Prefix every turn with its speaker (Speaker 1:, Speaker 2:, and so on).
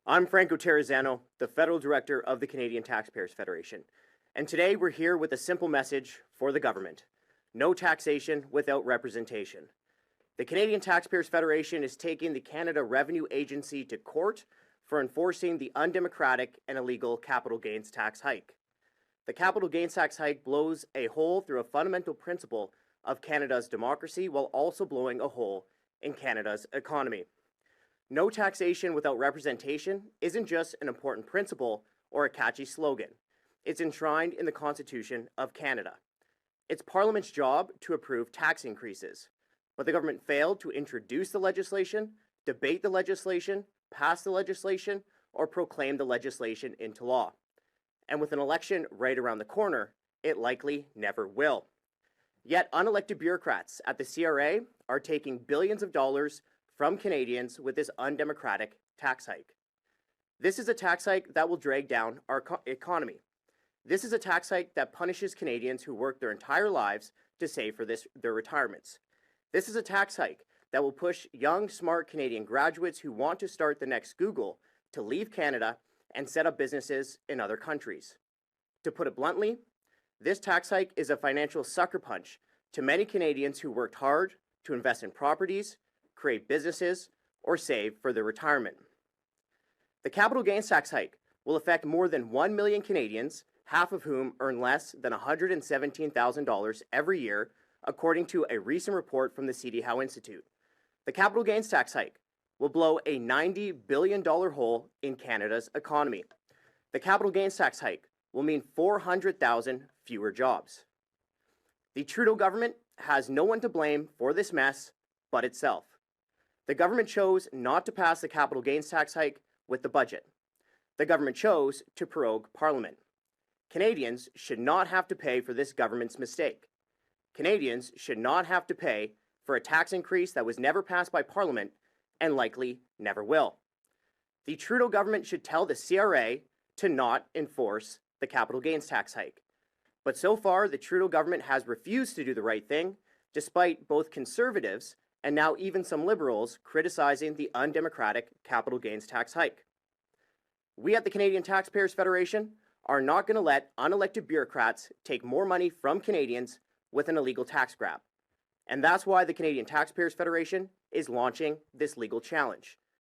Speaker 1: I'm Franco Terrazzano, the Federal Director of the Canadian Taxpayers Federation, and today we're here with a simple message for the government: no taxation without representation. The Canadian Taxpayers Federation is taking the Canada Revenue Agency to court for enforcing the undemocratic and illegal capital gains tax hike. The capital gains tax hike blows a hole through a fundamental principle of Canada's democracy while also blowing a hole in Canada's economy. No taxation without representation isn't just an important principle or a catchy slogan. It's enshrined in the Constitution of Canada. It's Parliament's job to approve tax increases, but the government failed to introduce the legislation, debate the legislation, pass the legislation, or proclaim the legislation into law. And with an election right around the corner, it likely never will. Yet unelected bureaucrats at the CRA are taking billions of dollars from Canadians with this undemocratic tax hike. This is a tax hike that will drag down our economy. This is a tax hike that punishes Canadians who work their entire lives to save for their retirements. This is a tax hike that will push young, smart Canadian graduates who want to start the next Google to leave Canada and set up businesses in other countries. To put it bluntly, this tax hike is a financial sucker punch to many Canadians who worked hard to invest in properties, create businesses, or save for their retirement. The capital gains tax hike will affect more than 1 million Canadians, half of whom earn less than $117,000 every year, according to a recent report from the C.D. Howe Institute. The capital gains tax hike will blow a $90 billion hole in Canada's economy. The capital gains tax hike will mean 400,000 fewer jobs. The Trudeau government has no one to blame for this mess but itself. The government chose not to pass the capital gains tax hike with the budget. The government chose to prorogue Parliament. Canadians should not have to pay for this government's mistake. Canadians should not have to pay for a tax increase that was never passed by Parliament and likely never will. The Trudeau government should tell the CRA to not enforce the capital gains tax hike. But so far, the Trudeau government has refused to do the right thing, despite both Conservatives and now even some Liberals criticizing the undemocratic capital gains tax hike. We at the Canadian Taxpayers Federation are not going to let unelected bureaucrats take more money from Canadians with an illegal tax grab. And that's why the Canadian Taxpayers Federation is launching this legal challenge.